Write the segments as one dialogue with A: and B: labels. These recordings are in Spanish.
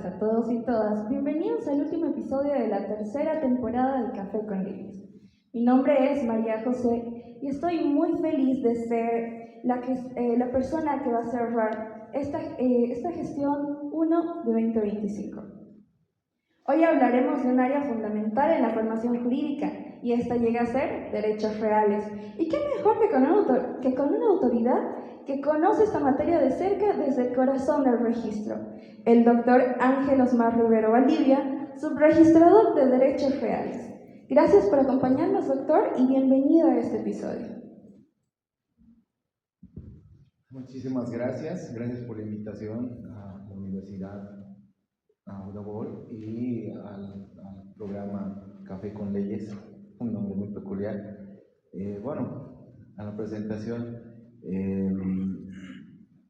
A: tardes a todos y todas. Bienvenidos al último episodio de la tercera temporada de Café con Leyes. Mi nombre es María José y estoy muy feliz de ser la persona que va a cerrar esta gestión 1 de 2025. Hoy hablaremos de un área fundamental en la formación jurídica y esta llega a ser derechos reales. ¿Y qué mejor que con una autoridad que conoce esta materia de cerca desde el corazón del registro? El doctor Ángel Osmar Rivero Valdivia, subregistrador de derechos reales. Gracias por acompañarnos, doctor, y bienvenido a este episodio.
B: Muchísimas gracias. Gracias por la invitación a la Universidad Udabol y al programa Café con Leyes, un nombre muy peculiar. A la presentación.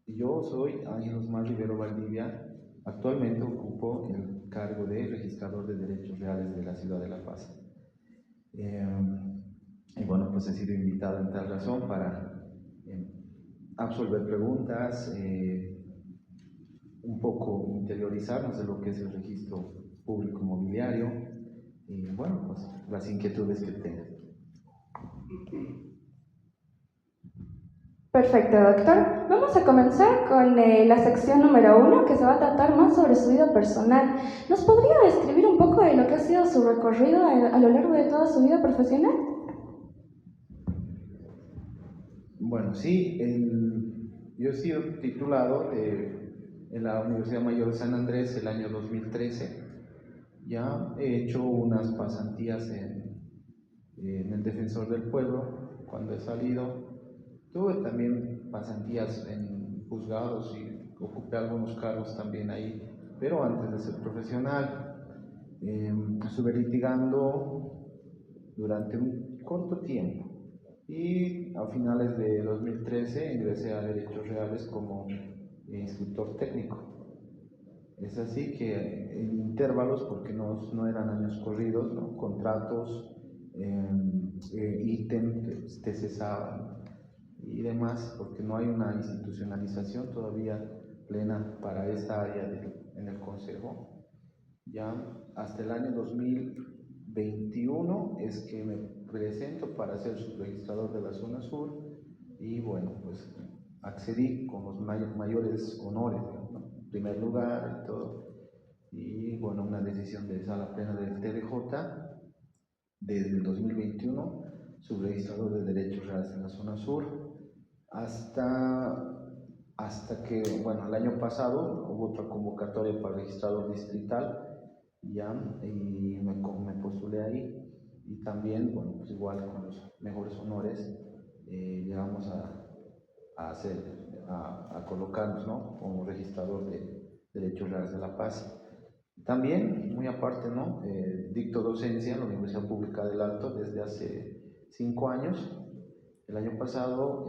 B: Yo soy Ángel Osmar Rivero Valdivia. Actualmente ocupo el cargo de registrador de derechos reales de la ciudad de La Paz. Pues he sido invitado en tal razón para absolver preguntas, un poco interiorizarnos de lo que es el registro público inmobiliario y las inquietudes que tengan.
A: Perfecto, doctor. Vamos a comenzar con la sección número 1, que se va a tratar más sobre su vida personal. ¿Nos podría describir un poco de lo que ha sido su recorrido a lo largo de toda su vida profesional?
B: Bueno, sí, yo he sido titulado en la Universidad Mayor de San Andrés el año 2013. Ya he hecho unas pasantías en el Defensor del Pueblo cuando he salido. Tuve también pasantías en juzgados y ocupé algunos cargos también ahí, pero antes de ser profesional. Estuve litigando durante un corto tiempo y a finales de 2013 ingresé a Derechos Reales como instructor técnico. Es así que en intervalos, porque no eran años corridos, ¿no? Contratos, ítems que cesaban y demás, porque no hay una institucionalización todavía plena para esta área en el Consejo. Ya hasta el año 2021 es que me presento para ser subregistrador de la zona sur y accedí con los mayores honores, ¿no? Primer lugar y todo, y una decisión de sala plena del TDJ desde el 2021, subregistrador de derechos reales en la zona sur, hasta que, el año pasado hubo otra convocatoria para registrador distrital, y me postulé ahí, y también, igual con los mejores honores, llegamos a colocarnos, ¿no? Como registrador de derechos reales de La Paz. También, muy aparte, ¿no? Dicto docencia en la Universidad Pública del Alto desde hace 5 años. El año pasado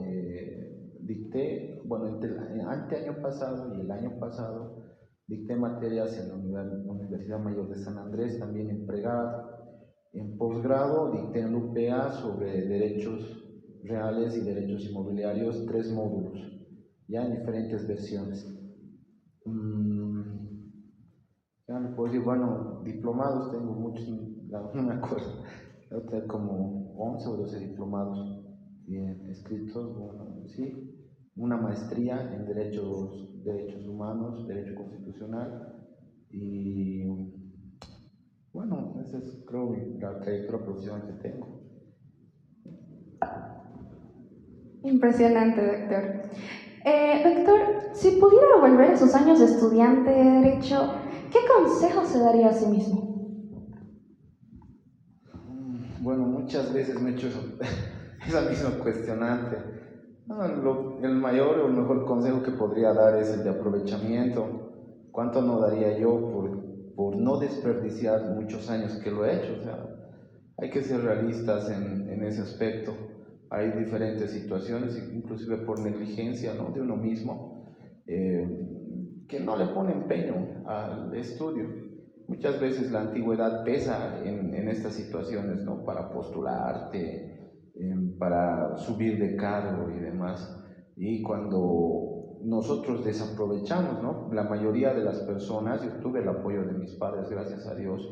B: dicté, entre el anteaño pasado y el año pasado, dicté materias en la Universidad Mayor de San Andrés, también en pregrado. En posgrado dicté en UPA sobre derechos reales y derechos inmobiliarios, 3 módulos, ya en diferentes versiones. Ya me puedo decir, diplomados tengo muchos, no me acuerdo, tengo como 11 o 12 diplomados escritos, sí, una maestría en derechos humanos, derecho constitucional, y esa es, creo, la trayectoria profesional que tengo.
A: Impresionante, doctor. Doctor, si pudiera volver a sus años de estudiante de Derecho, ¿qué consejo se daría a sí mismo?
B: Muchas veces me he hecho esa misma cuestionante. El mayor o el mejor consejo que podría dar es el de aprovechamiento. ¿Cuánto no daría yo por no desperdiciar muchos años que lo he hecho? O sea, hay que ser realistas en ese aspecto. Hay diferentes situaciones, inclusive por negligencia, ¿no? De uno mismo, que no le pone empeño al estudio. Muchas veces la antigüedad pesa en estas situaciones, ¿no? Para postularte, para subir de cargo y demás. Y cuando nosotros desaprovechamos, ¿no? La mayoría de las personas, yo tuve el apoyo de mis padres, gracias a Dios,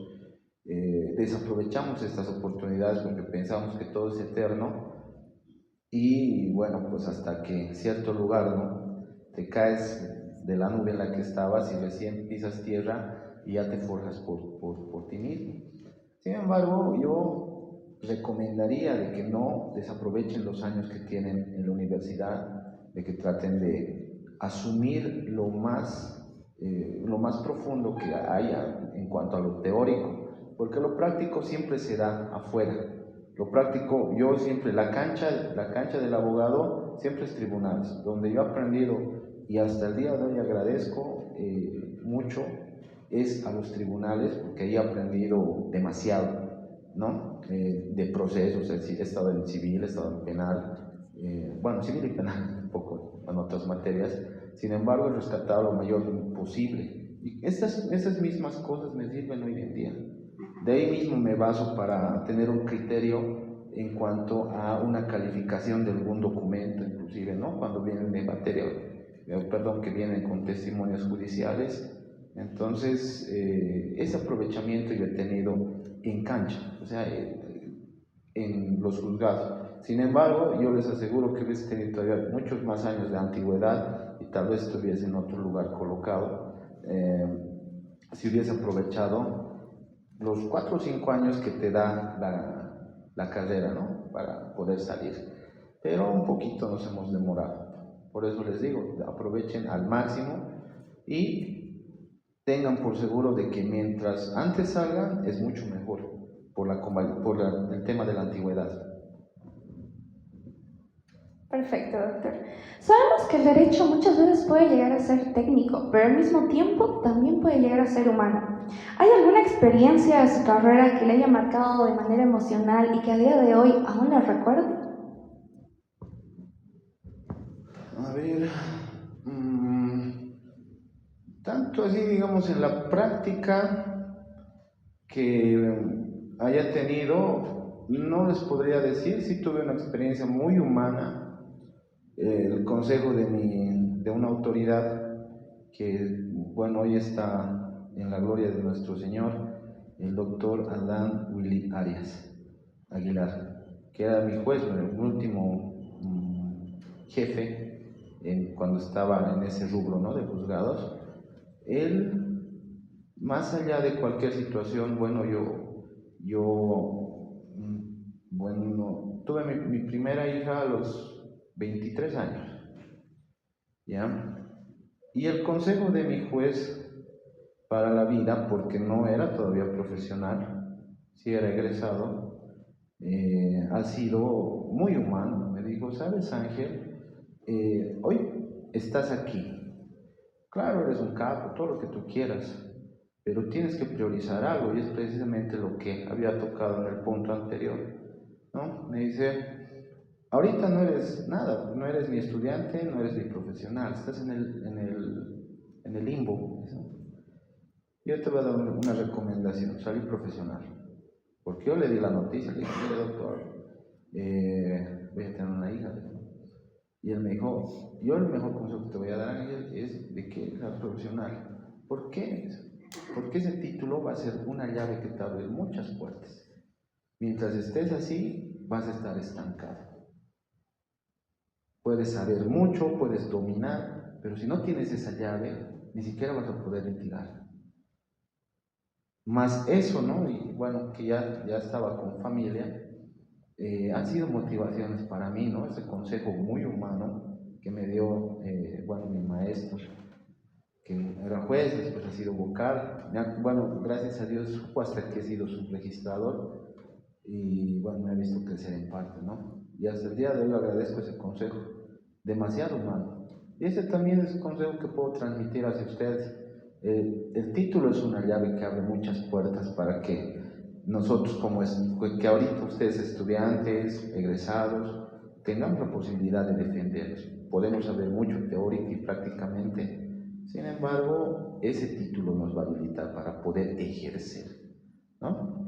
B: desaprovechamos estas oportunidades porque pensamos que todo es eterno y bueno, pues hasta que en cierto lugar, ¿no? Te caes de la nube en la que estabas y recién pisas tierra y ya te forjas por ti mismo. Sin embargo, yo recomendaría de que no desaprovechen los años que tienen en la universidad, de que traten de asumir lo más profundo que haya en cuanto a lo teórico, porque lo práctico siempre será afuera. Lo práctico, yo siempre, la cancha del abogado siempre es tribunales, donde yo he aprendido y hasta el día de hoy agradezco mucho es a los tribunales, porque ahí he aprendido demasiado, ¿no? De procesos, es decir, he estado en civil, he estado en penal, bueno, civil y penal, un poco en otras materias, sin embargo he rescatado lo mayor posible. Y esas mismas cosas me sirven hoy en día. De ahí mismo me baso para tener un criterio en cuanto a una calificación de algún documento, inclusive, ¿no? Cuando vienen de materia, que vienen con testimonios judiciales. Entonces, ese aprovechamiento yo he tenido en cancha, o sea, en los juzgados. Sin embargo, yo les aseguro que hubiese tenido todavía muchos más años de antigüedad y tal vez estuviese en otro lugar colocado, si hubiese aprovechado los 4 o 5 años que te da la carrera, ¿no? Para poder salir. Pero un poquito nos hemos demorado. Por eso les digo, aprovechen al máximo y tengan por seguro de que mientras antes salgan es mucho mejor por el tema de la antigüedad.
A: Perfecto, doctor. Sabemos que el derecho muchas veces puede llegar a ser técnico, pero al mismo tiempo también puede llegar a ser humano. ¿Hay alguna experiencia de su carrera que le haya marcado de manera emocional y que a día de hoy aún la recuerde?
B: A ver, tanto así, digamos, en la práctica que haya tenido, no les podría decir. Si tuve una experiencia muy humana, el consejo de una autoridad que, bueno, hoy está en la gloria de nuestro Señor, el doctor Adán Willy Arias Aguilar, que era mi juez, el último jefe cuando estaba en ese rubro, ¿no?, de juzgados. Él, más allá de cualquier situación, bueno, bueno, tuve mi primera hija a los 23 años, ¿ya? Y el consejo de mi juez para la vida, porque no era todavía profesional, sí era egresado, ha sido muy humano. Me dijo: ¿sabes, Ángel? Hoy estás aquí. Claro, eres un capo, todo lo que tú quieras, pero tienes que priorizar algo, y es precisamente lo que había tocado en el punto anterior, ¿no? Me dice: ahorita no eres nada, no eres ni estudiante, no eres ni profesional, estás en el limbo. Yo te voy a dar una recomendación: salir profesional. Porque yo le di la noticia, le dije: mire, doctor, voy a tener una hija. Y él me dijo: yo el mejor consejo que te voy a dar, Ángel, es de que seas profesional. ¿Por qué? Porque ese título va a ser una llave que te abre muchas puertas. Mientras estés así, vas a estar estancado. Puedes saber mucho, puedes dominar, pero si no tienes esa llave, ni siquiera vas a poder litigar. Más eso, ¿no? Y bueno, que ya estaba con familia, han sido motivaciones para mí, ¿no? Ese consejo muy humano que me dio, bueno, mi maestro, que era juez, después ha sido vocal. Bueno, gracias a Dios, hasta que he sido subregistrador, y bueno, me ha visto crecer en parte, ¿no? Y hasta el día de hoy agradezco ese consejo, demasiado humano. Y ese también es un consejo que puedo transmitir hacia ustedes. El título es una llave que abre muchas puertas para que nosotros, que ahorita ustedes estudiantes, egresados, tengamos la posibilidad de defenderlos. Podemos saber mucho teórico y prácticamente, sin embargo, ese título nos va a habilitar para poder ejercer, ¿no?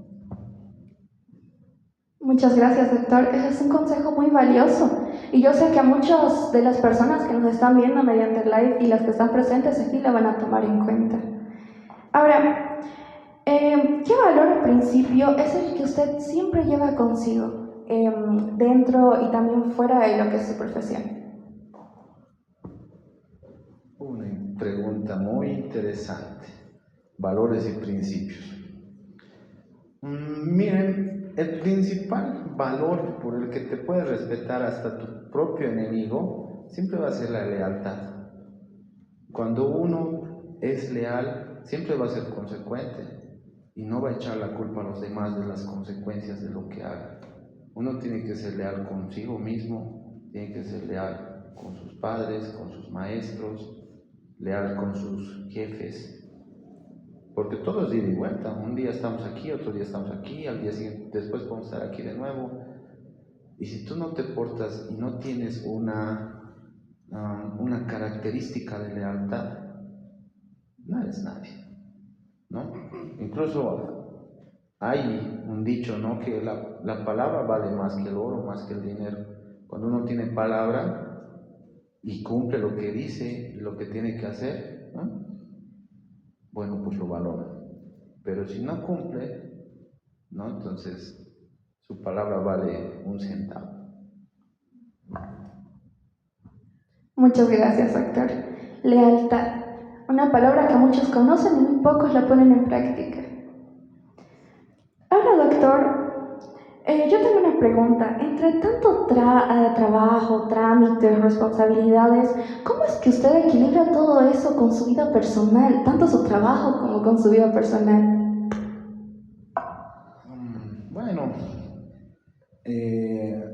A: Muchas gracias, doctor. Ese es un consejo muy valioso. Y yo sé que a muchas de las personas que nos están viendo mediante el live y las que están presentes aquí la van a tomar en cuenta. Ahora, ¿qué valor o principio es el que usted siempre lleva consigo, dentro y también fuera de lo que es su profesión?
B: Una pregunta muy interesante. Valores y principios. Miren, el principal valor por el que te puedes respetar hasta tu propio enemigo siempre va a ser la lealtad. Cuando uno es leal, siempre va a ser consecuente y no va a echar la culpa a los demás de las consecuencias de lo que haga. Uno tiene que ser leal consigo mismo, tiene que ser leal con sus padres, con sus maestros, leal con sus jefes, porque todo es ida y vuelta. Un día estamos aquí, otro día estamos aquí, al día siguiente, después podemos estar aquí de nuevo. Y si tú no te portas y no tienes una característica de lealtad, no eres nadie, ¿no? Incluso hay un dicho, ¿no? Que la palabra vale más que el oro, más que el dinero. Cuando uno tiene palabra y cumple lo que dice y lo que tiene que hacer, ¿no? Bueno, pues lo valora. Pero si no cumple, ¿no? Entonces su palabra vale un centavo.
A: Muchas gracias, doctor. Lealtad, una palabra que muchos conocen y muy pocos la ponen en práctica. Ahora, doctor, yo tengo una pregunta. Entre tanto trabajo, trámites, responsabilidades, ¿cómo es que usted equilibra todo eso con su vida personal, tanto su trabajo como con su vida personal?
B: Bueno,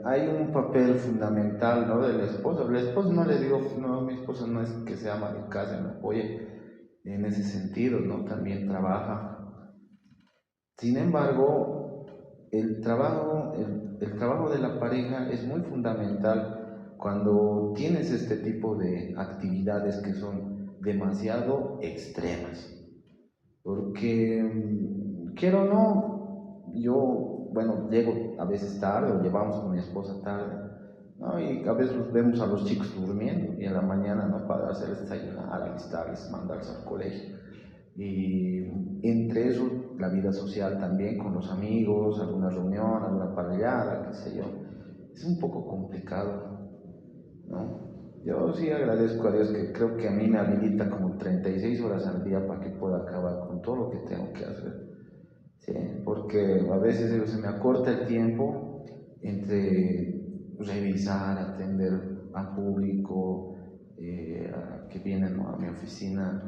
B: hay un papel fundamental, ¿no? Del esposo. El esposo, no le digo, no, mi esposa no es que se ama de casa y me apoye en ese sentido, ¿no? También trabaja. Sin embargo, el trabajo de la pareja es muy fundamental cuando tienes este tipo de actividades que son demasiado extremas. Porque, quiero o no, yo, bueno, llego a veces tarde o llevamos con mi esposa tarde, ¿no? Y a veces vemos a los chicos durmiendo y en la mañana, ¿no? Para hacerles desayunar, alistarles, mandarles al colegio. Y entre eso, la vida social también con los amigos, alguna reunión, alguna parrillada, qué sé yo, es un poco complicado, ¿no? Yo sí agradezco a Dios que creo que a mí me habilita como 36 horas al día para que pueda acabar con todo lo que tengo que hacer, ¿sí? Porque a veces se me acorta el tiempo entre revisar, atender al público que vienen, ¿no? A mi oficina,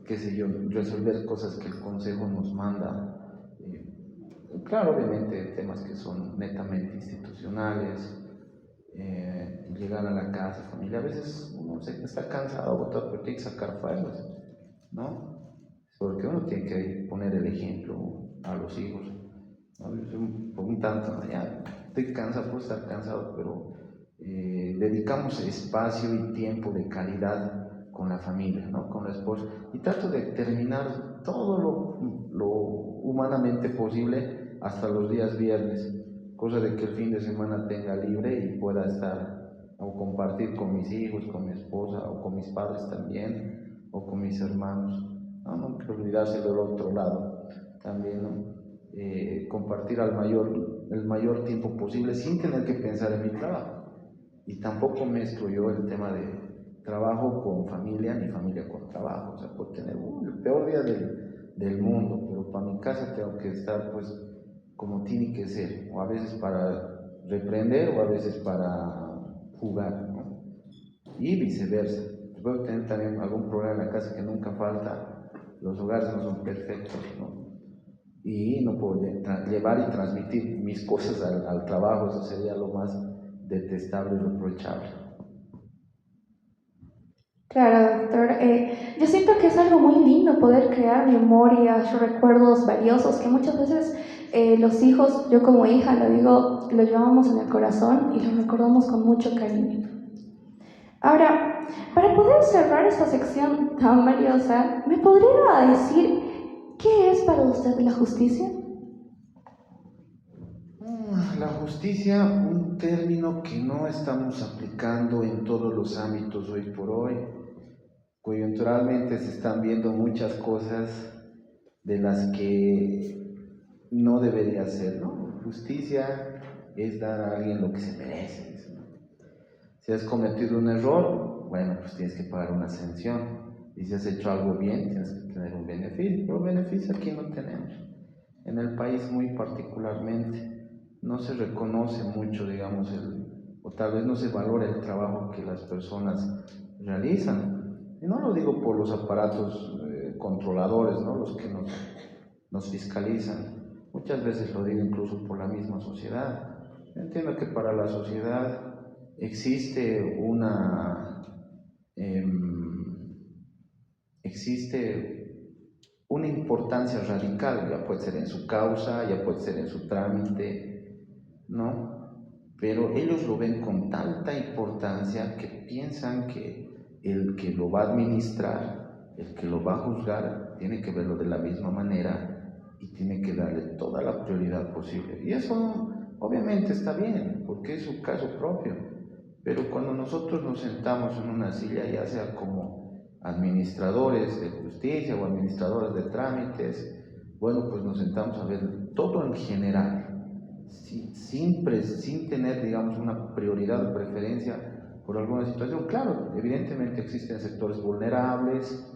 B: qué sé yo, resolver cosas que el consejo nos manda. Claro, obviamente temas que son netamente institucionales, llegar a la casa, familia. A veces uno está cansado, agotado, pero tiene que sacar fallos, ¿no? Porque uno tiene que poner el ejemplo a los hijos, ¿no? Yo soy un tanto, ¿no? Ya estoy cansado, puedo estar cansado, pero dedicamos espacio y tiempo de calidad con la familia, ¿no? Con la esposa, y trato de terminar todo lo humanamente posible hasta los días viernes, cosa de que el fin de semana tenga libre y pueda estar o compartir con mis hijos, con mi esposa o con mis padres también, o con mis hermanos. No hay que olvidarse del otro lado también, ¿no? Compartir el mayor tiempo posible sin tener que pensar en mi trabajo. Y tampoco mezclo yo el tema de trabajo con familia ni familia con trabajo. O sea, puedo tener el peor día del mundo, pero para mi casa tengo que estar pues como tiene que ser, o a veces para reprender o a veces para jugar, ¿no? Y viceversa. Puedo tener también algún problema en la casa que nunca falta, los hogares no son perfectos, ¿no? Y no puedo llevar y transmitir mis cosas al trabajo, eso sería lo más detestable y reprochable.
A: Claro, doctor. Yo siento que es algo muy lindo poder crear memorias, recuerdos valiosos que muchas veces los hijos, yo como hija lo digo, lo llevamos en el corazón y lo recordamos con mucho cariño. Ahora, para poder cerrar esta sección tan valiosa, ¿me podría decir qué es para usted la justicia?
B: la justicia, un término que no estamos aplicando en todos los ámbitos hoy por hoy. Coyunturalmente se están viendo muchas cosas de las que no debería ser, ¿no? Justicia es dar a alguien lo que se merece, ¿no? Si has cometido un error, bueno, pues tienes que pagar una sanción. Y si has hecho algo bien, tienes que tener un beneficio. Pero beneficio aquí no tenemos. En el país muy particularmente no se reconoce mucho, digamos, o tal vez no se valora el trabajo que las personas realizan. Y no lo digo por los aparatos controladores, ¿no? Los que nos fiscalizan. Muchas veces lo digo incluso por la misma sociedad. Entiendo que para la sociedad existe una importancia radical, ya puede ser en su causa, ya puede ser en su trámite, ¿no? Pero ellos lo ven con tanta importancia que piensan que el que lo va a administrar, el que lo va a juzgar, tiene que verlo de la misma manera y tiene que darle toda la prioridad posible. Y eso obviamente está bien, porque es su caso propio. Pero cuando nosotros nos sentamos en una silla, ya sea como administradores de justicia o administradores de trámites, bueno, pues nos sentamos a ver todo en general, sin tener, digamos, una prioridad o preferencia por alguna situación. Claro, evidentemente existen sectores vulnerables,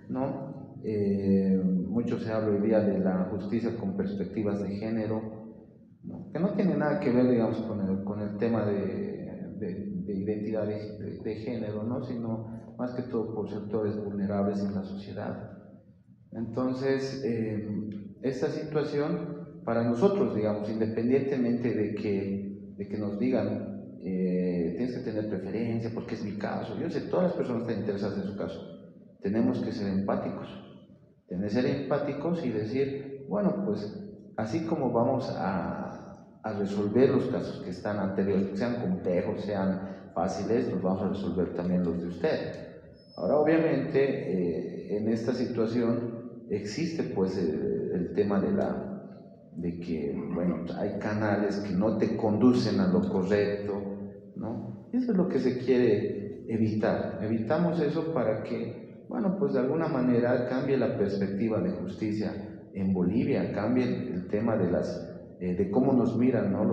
B: ¿no? Mucho se habla hoy día de la justicia con perspectivas de género, ¿no? Que no tiene nada que ver, digamos, con el tema de identidad de género, ¿no? Sino más que todo por sectores vulnerables en la sociedad. Entonces, esta situación para nosotros, digamos, independientemente de que nos digan tienes que tener preferencia porque es mi caso, yo sé, todas las personas están interesadas en su caso, tenemos que ser empáticos, y decir, bueno, pues así como vamos a resolver los casos que están anteriores, que sean complejos, sean fáciles, los vamos a resolver también los de usted. Ahora, obviamente, en esta situación existe pues el tema de que, bueno, hay canales que no te conducen a lo correcto, ¿no? Eso es lo que se quiere evitar. Evitamos eso para que, bueno, pues de alguna manera cambie la perspectiva de justicia en Bolivia, cambie el tema de cómo nos miran, ¿no?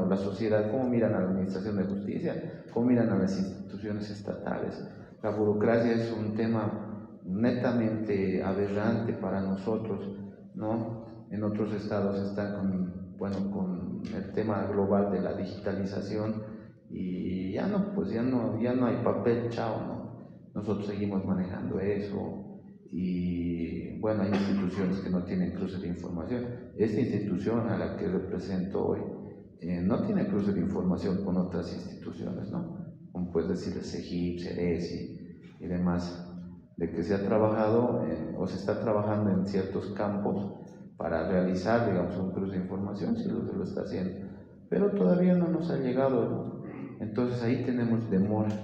B: La sociedad, cómo miran a la administración de justicia, cómo miran a las instituciones estatales. La burocracia es un tema netamente aberrante para nosotros, ¿no? En otros estados están con el tema global de la digitalización y ya no hay papel, chao, ¿no? Nosotros seguimos manejando eso y bueno, hay instituciones que no tienen cruces de información. Esta institución a la que represento hoy no tiene cruces de información con otras instituciones, ¿no? Como puedes decir el CEGIP, CERESI y demás, de que se ha trabajado o se está trabajando en ciertos campos para realizar, digamos, un cruce de información, si lo está haciendo, pero todavía no nos ha llegado, ¿no? Entonces ahí tenemos demora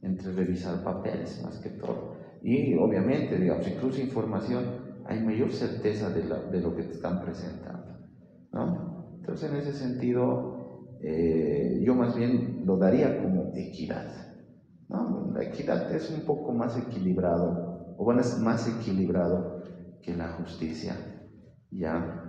B: entre revisar papeles más que todo. Y obviamente, digamos, en cruce de información hay mayor certeza de lo que te están presentando, ¿no? Entonces, en ese sentido, yo más bien lo daría como equidad, ¿no? La equidad es un poco más equilibrado, o bueno, es más equilibrado que la justicia, ¿ya?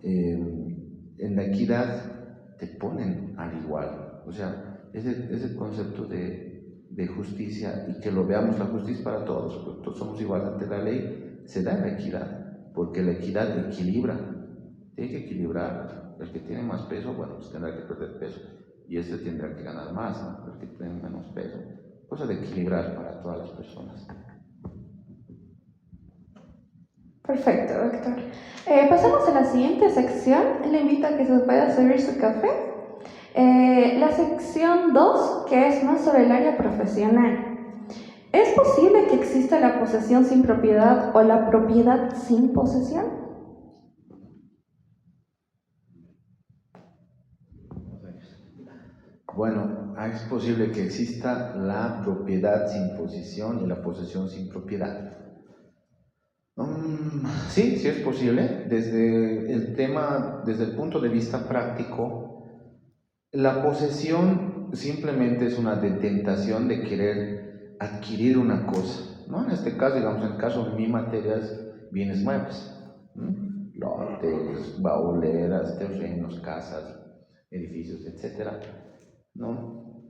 B: En la equidad te ponen al igual, o sea, ese concepto de justicia y que lo veamos la justicia para todos, porque todos somos iguales ante la ley, se da en la equidad, porque la equidad equilibra, tiene que equilibrar. El que tiene más peso, bueno, pues tendrá que perder peso, y este tendrá que ganar más, ¿no? El que tiene menos peso, cosa de equilibrar para todas las personas.
A: Perfecto, doctor. Pasamos a la siguiente sección. Le invito a que se pueda servir su café. La sección 2, que es más sobre el área profesional. ¿Es posible que exista la posesión sin propiedad o la propiedad sin posesión?
B: Bueno, es posible que exista la propiedad sin posesión y la posesión sin propiedad. Sí, sí es posible. Desde el punto de vista práctico, la posesión simplemente es una detentación de querer adquirir una cosa, ¿no? En este caso, digamos, en el caso de mi materia es bienes muebles, lotes, bauleras, terrenos, casas, edificios, etcétera, ¿no?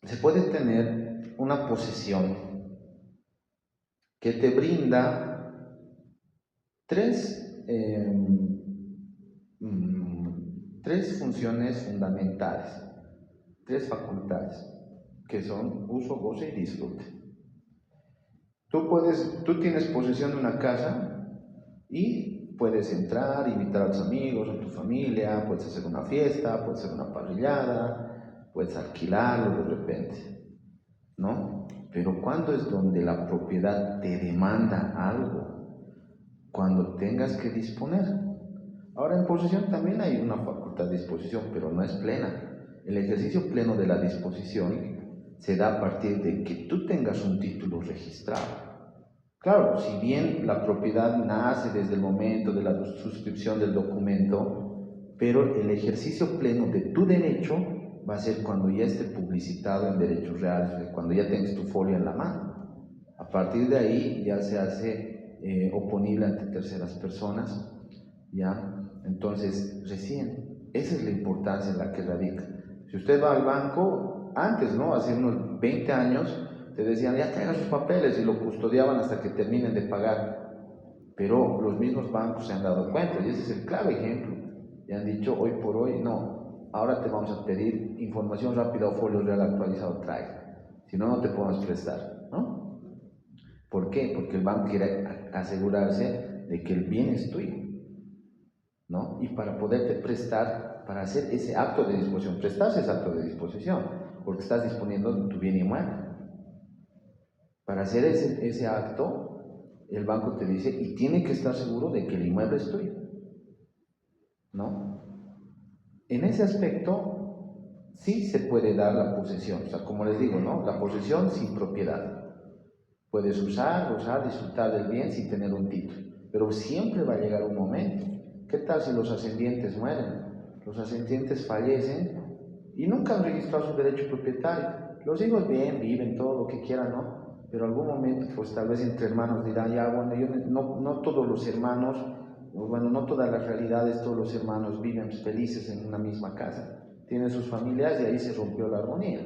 B: Se puede tener una posesión que te brinda tres funciones fundamentales, tres facultades, que son uso, goce y disfrute. Tú tienes posesión de una casa y puedes entrar, invitar a tus amigos, a tu familia, puedes hacer una fiesta, puedes hacer una parrillada, puedes alquilarlo de repente, ¿no? Pero ¿cuándo es donde la propiedad te demanda algo? Cuando tengas que disponer. Ahora en posesión también hay una facultad de disposición, pero no es plena. El ejercicio pleno de la disposición se da a partir de que tú tengas un título registrado. Claro, si bien la propiedad nace desde el momento de la suscripción del documento, pero el ejercicio pleno de tu derecho va a ser cuando ya esté publicitado en derechos reales, cuando ya tengas tu folio en la mano. A partir de ahí ya se hace oponible ante terceras personas, ¿ya? Entonces, recién, esa es la importancia en la que radica. Si usted va al banco, antes, ¿no? Hace unos 20 años, te decían, ya traigan sus papeles y lo custodiaban hasta que terminen de pagar. Pero los mismos bancos se han dado cuenta, y ese es el claro ejemplo. Y han dicho, hoy por hoy, no, ahora te vamos a pedir información rápida o folio real actualizado, trae. Si no, no te podemos prestar, ¿no? ¿Por qué? Porque el banco quiere asegurarse de que el bien es tuyo, ¿no? Y para poderte prestar, para hacer ese acto de disposición, prestarse es acto de disposición, porque estás disponiendo de tu bien inmueble. Para hacer ese acto, el banco te dice, y tiene que estar seguro de que el inmueble es tuyo, ¿no? En ese aspecto, sí se puede dar la posesión, o sea, como les digo, ¿no? La posesión sin propiedad. Puedes usar, gozar, disfrutar del bien sin tener un título, pero siempre va a llegar un momento. ¿Qué tal si los ascendientes mueren? Los ascendientes fallecen y nunca han registrado su derecho propietario. Los hijos bien, viven todo lo que quieran, ¿no? Pero algún momento, pues tal vez entre hermanos dirán, ya, bueno, no todos los hermanos, bueno, no todas las realidades, todos los hermanos viven felices en una misma casa. Tienen sus familias y ahí se rompió la armonía,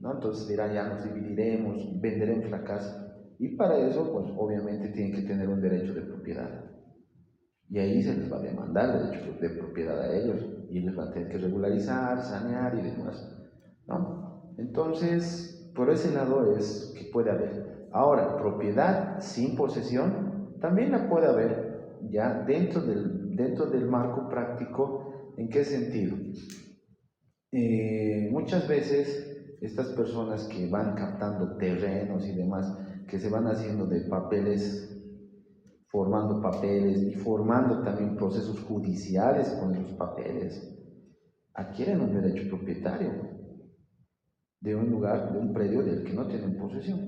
B: ¿no? Entonces dirán, ya nos dividiremos, venderemos la casa. Y para eso, pues obviamente tienen que tener un derecho de propiedad. Y ahí se les va a demandar derecho de propiedad a ellos. Y ellos van a tener que regularizar, sanear y demás, ¿no? Entonces, por ese lado es que puede haber. Ahora, propiedad sin posesión también la puede haber ya dentro del marco práctico. ¿En qué sentido? Muchas veces estas personas que van captando terrenos y demás, que se van haciendo de papeles, formando papeles y formando también procesos judiciales con esos papeles, adquieren un derecho propietario de un lugar, de un predio del que no tienen posesión.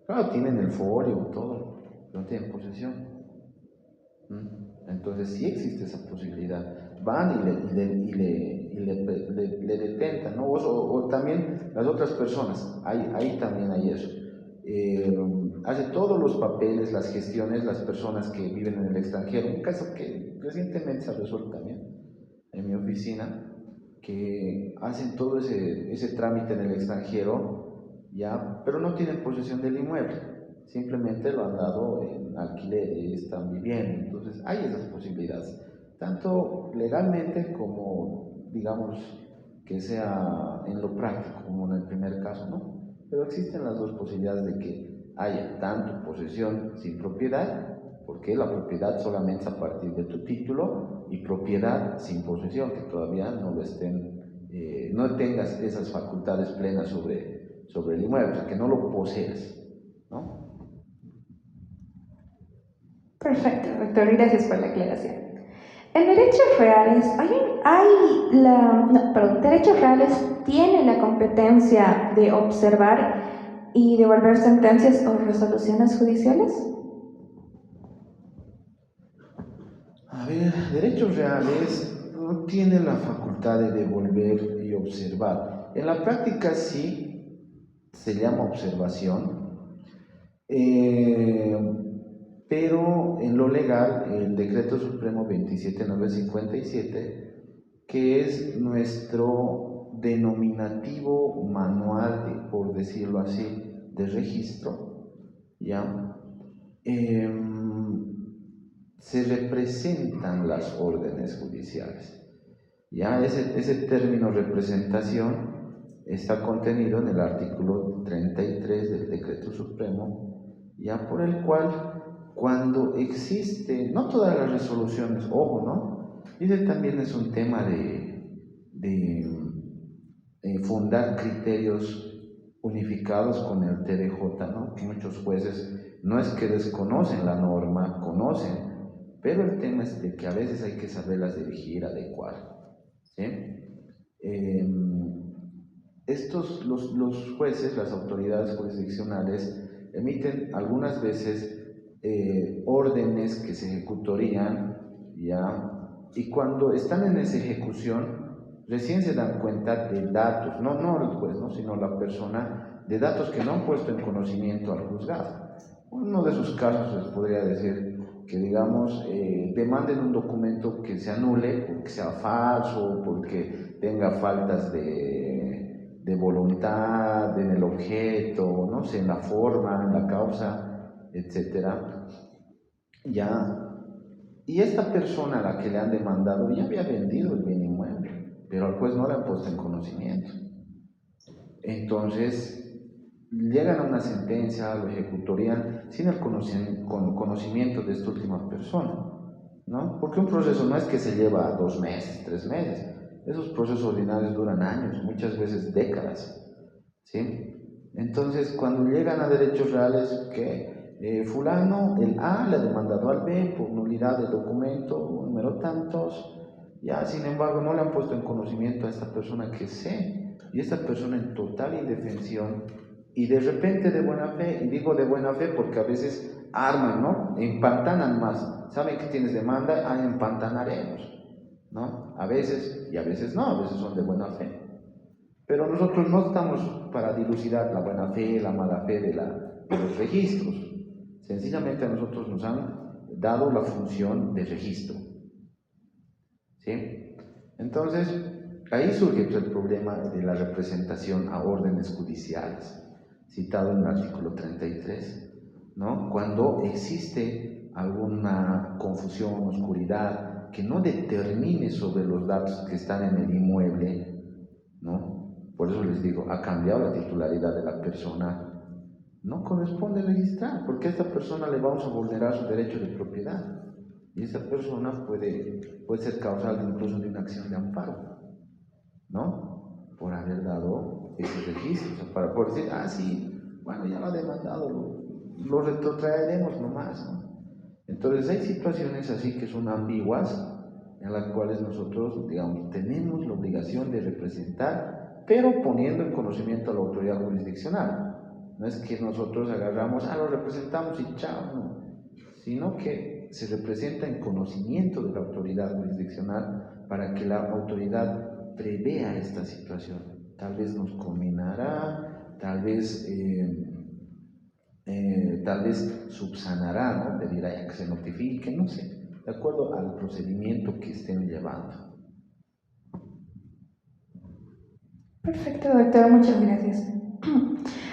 B: Claro, tienen el folio, todo, pero no tienen posesión. Entonces sí existe esa posibilidad. Van y le detentan, ¿no? O también las otras personas, ahí también hay eso. Hace todos los papeles, las gestiones, las personas que viven en el extranjero. Un caso que recientemente se ha resuelto también en mi oficina, que hacen todo ese trámite en el extranjero, ya, pero no tienen posesión del inmueble, simplemente lo han dado en alquiler y están viviendo. Entonces hay esas posibilidades, tanto legalmente como, digamos, que sea en lo práctico, como en el primer caso, ¿no? Pero existen las dos posibilidades de que haya tanto posesión sin propiedad, porque la propiedad solamente es a partir de tu título, y propiedad sin posesión, que todavía no lo estén, no tengas esas facultades plenas sobre el inmueble, o sea, que no lo poseas, ¿no?
A: Perfecto, doctor, gracias por la aclaración. En derechos reales, derechos reales tiene la competencia de observar y devolver sentencias o resoluciones judiciales.
B: A ver, derechos reales no tienen la facultad de devolver y observar. En la práctica sí se llama observación, eh, pero en lo legal, el Decreto Supremo 27957, que es nuestro denominativo manual, por decirlo así, de registro, ¿ya? Se representan las órdenes judiciales. Ya ese término representación está contenido en el artículo 33 del Decreto Supremo, ya por el cual cuando existe, no todas las resoluciones, ojo, ¿no? Ese también es un tema de fundar criterios unificados con el TDJ, ¿no? Que muchos jueces no es que desconocen la norma, conocen, pero el tema es de que a veces hay que saberlas dirigir, adecuar, ¿sí? Eh, los jueces, las autoridades jurisdiccionales, emiten algunas veces órdenes que se ejecutorían, ¿ya? Y cuando están en esa ejecución, recién se dan cuenta de datos, no el juez, ¿no? Sino la persona, de datos que no han puesto en conocimiento al juzgado. Uno de esos casos les podría decir que, digamos, demanden un documento que se anule porque sea falso, porque tenga faltas de voluntad en el objeto, no sé, en la forma, en la causa, etcétera. Ya. Y esta persona a la que le han demandado ya había vendido el bien inmueble, pero al juez no le han puesto en conocimiento. Entonces, llegan a una sentencia, lo ejecutorían sin el conocimiento de esta última persona, ¿no? Porque un proceso no es que se lleva 2 meses, 3 meses. Esos procesos ordinarios duran años, muchas veces décadas, ¿sí? Entonces, cuando llegan a derechos reales, que fulano, el A le ha demandado al B por nulidad del documento número tantos, ya, sin embargo, no le han puesto en conocimiento a esta persona que C, y esta persona en total indefensión, y de repente de buena fe, y digo de buena fe porque a veces arman, ¿no? Empantanan más. Saben que tienes demanda, empantanaremos, ¿no? A veces, y a veces no, a veces son de buena fe. Pero nosotros no estamos para dilucidar la buena fe, la mala fe de los registros. Sencillamente a nosotros nos han dado la función de registro, ¿sí? Entonces, ahí surge el problema de la representación a órdenes judiciales, citado en el artículo 33, ¿no? Cuando existe alguna confusión, oscuridad, que no determine sobre los datos que están en el inmueble, ¿no? Por eso les digo, ha cambiado la titularidad de la persona, no corresponde registrar, porque a esta persona le vamos a vulnerar su derecho de propiedad. Y esa persona puede ser causal incluso de una acción de amparo, ¿no? Por haber dado ese registro. O sea, por decir, sí, bueno, ya lo ha demandado, lo retrotraeremos nomás, ¿no? Entonces hay situaciones así que son ambiguas, en las cuales nosotros, digamos, tenemos la obligación de representar, pero poniendo en conocimiento a la autoridad jurisdiccional. No es que nosotros agarramos, lo representamos y chao, no, sino que se representa en conocimiento de la autoridad jurisdiccional para que la autoridad prevea esta situación. Tal vez nos combinará, tal vez subsanará, ¿no? Pedirá que se notifique, no sé, de acuerdo al procedimiento que estén llevando.
A: Perfecto, doctor, muchas gracias.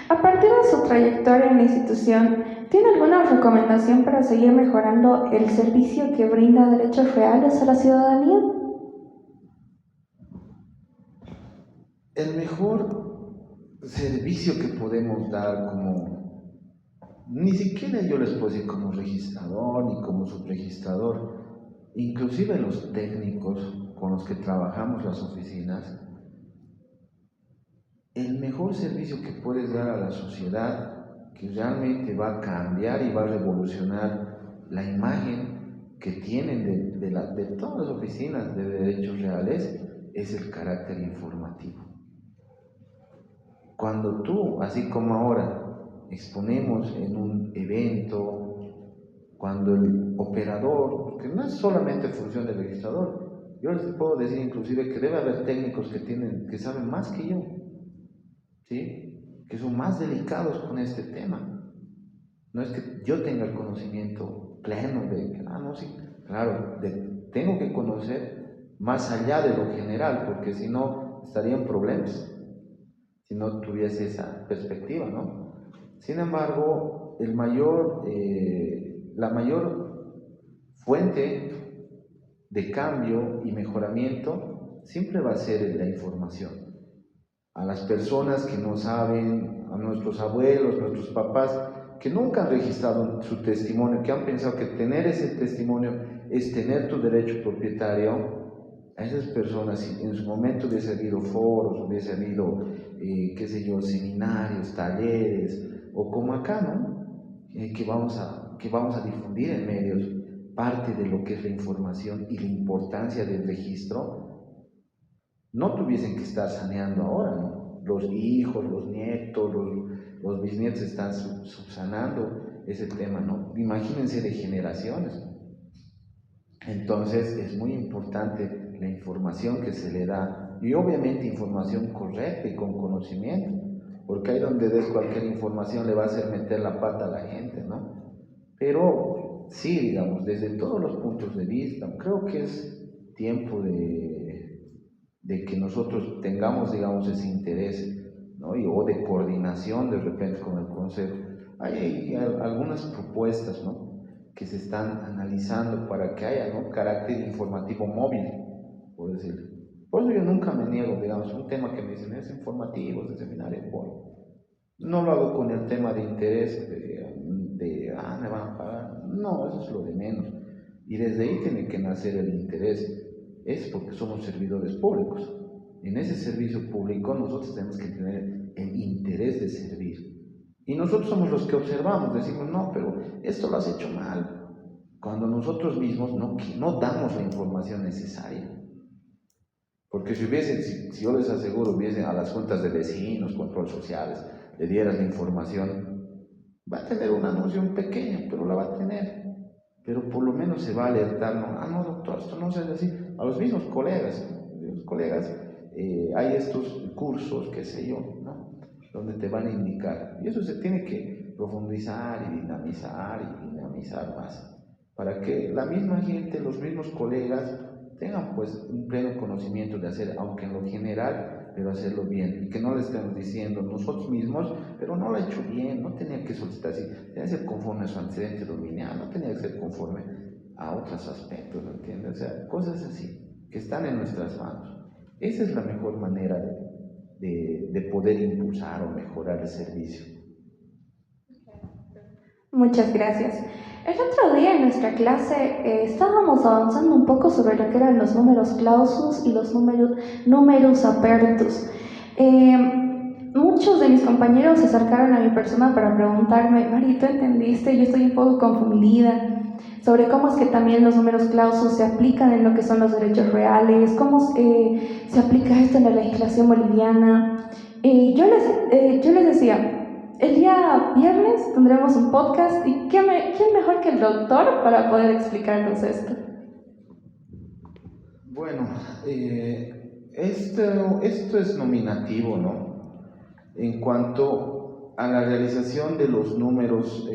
A: A partir de su trayectoria en la institución, ¿tiene alguna recomendación para seguir mejorando el servicio que brinda derechos reales a la ciudadanía?
B: El mejor servicio que podemos dar ni siquiera yo les puedo decir como registrador ni como subregistrador, inclusive los técnicos con los que trabajamos las oficinas, el mejor servicio que puedes dar a la sociedad, que realmente va a cambiar y va a revolucionar la imagen que tienen de todas las oficinas de derechos reales, es el carácter informativo. Cuando tú, así como ahora, exponemos en un evento cuando el operador, porque no es solamente función del registrador, yo les puedo decir inclusive que debe haber técnicos que saben más que yo, ¿sí? Que son más delicados con este tema. No es que yo tenga el conocimiento pleno de, no, sí, claro, tengo que conocer más allá de lo general, porque si no estaría en problemas, si no tuviese esa perspectiva, ¿no? Sin embargo, la mayor fuente de cambio y mejoramiento siempre va a ser la información. A las personas que no saben, a nuestros abuelos, nuestros papás, que nunca han registrado su testimonio, que han pensado que tener ese testimonio es tener tu derecho propietario, a esas personas, si en su momento hubiese habido foros, hubiese habido, qué sé yo, seminarios, talleres, o como acá, ¿no? Que vamos a difundir en medios parte de lo que es la información y la importancia del registro, no tuviesen que estar saneando ahora, ¿no? Los hijos, los nietos, los bisnietos están subsanando ese tema, ¿no? Imagínense de generaciones. Entonces es muy importante la información que se le da y obviamente información correcta y con conocimiento, porque ahí donde des cualquier información le va a hacer meter la pata a la gente, ¿no? Pero sí, digamos, desde todos los puntos de vista, creo que es tiempo de que nosotros tengamos, digamos, ese interés, ¿no? O de coordinación de repente con el Consejo. Hay algunas propuestas, ¿no?, que se están analizando para que haya, ¿no?, carácter informativo móvil, por decirlo. Por eso yo nunca me niego, digamos, un tema que me dicen es informativo, de seminario, bueno, no lo hago con el tema de interés, me van a pagar, no, eso es lo de menos. Y desde ahí tiene que nacer el interés, es porque somos servidores públicos. En ese servicio público nosotros tenemos que tener el interés de servir. Y nosotros somos los que observamos, decimos, no, pero esto lo has hecho mal. Cuando nosotros mismos no damos la información necesaria. Porque si yo les aseguro, hubiesen a las juntas de vecinos, control sociales, le dieras la información, va a tener un anuncio pequeño, pero la va a tener. Pero por lo menos se va a alertar, no, doctor, esto no se hace así. A los mismos colegas, hay estos cursos, qué sé yo, ¿no?, donde te van a indicar. Y eso se tiene que profundizar y dinamizar más, para que la misma gente, los mismos colegas, tengan pues un pleno conocimiento de hacer, aunque en lo general, pero hacerlo bien. Y que no le estemos diciendo nosotros mismos, pero no lo ha hecho bien, no tenía que solicitar así, tenía que ser conforme a su antecedente dominial, no tenía que ser conforme a otros aspectos, ¿me entiendes? O sea, cosas así, que están en nuestras manos. Esa es la mejor manera de poder impulsar o mejorar el servicio.
A: Muchas gracias. El otro día en nuestra clase estábamos avanzando un poco sobre lo que eran los números clausus y los números apertus. Muchos de mis compañeros se acercaron a mi persona para preguntarme, Mari, ¿tú entendiste? Yo estoy un poco confundida sobre cómo es que también los números clausus se aplican en lo que son los derechos reales, cómo se aplica esto en la legislación boliviana. Yo les decía, el día viernes tendremos un podcast y ¿quién mejor que el doctor para poder explicarnos esto?
B: Bueno, esto es nominativo, ¿no? En cuanto a la realización de los números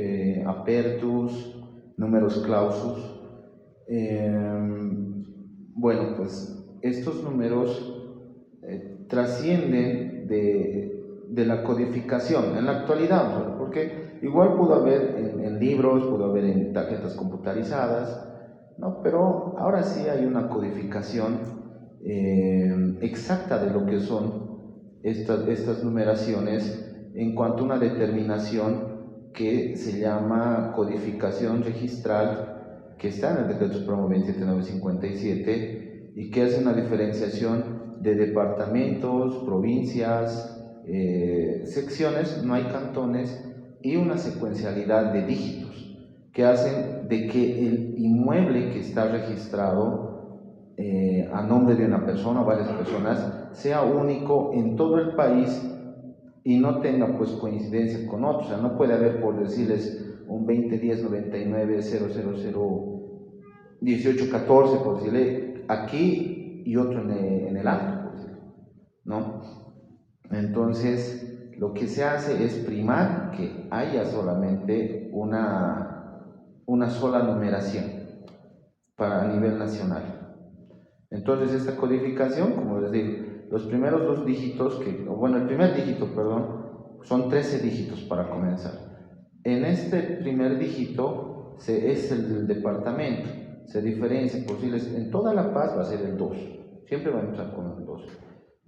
B: apertus, números clausus, bueno, pues estos números trascienden de la codificación en la actualidad, ¿no?, porque igual pudo haber en libros, pudo haber en tarjetas computarizadas, ¿no?, pero ahora sí hay una codificación exacta de lo que son estas numeraciones en cuanto a una determinación que se llama codificación registral, que está en el Decreto Supremo 27957 y que hace una diferenciación de departamentos, provincias, secciones, no hay cantones, y una secuencialidad de dígitos que hacen de que el inmueble que está registrado a nombre de una persona o varias personas sea único en todo el país y no tenga pues coincidencia con otros. O sea, no puede haber, por decirles, un 2010-99-000-1814, por decirle, aquí y otro en el alto, por decirle, ¿no? Entonces, lo que se hace es primar que haya solamente una sola numeración a nivel nacional. Entonces, esta codificación, como les digo, los primeros dos dígitos, el primer dígito, perdón, son 13 dígitos para comenzar. En este primer dígito es el del departamento, se diferencia, por decirles, en toda La Paz va a ser el 2, siempre va a empezar con el 2,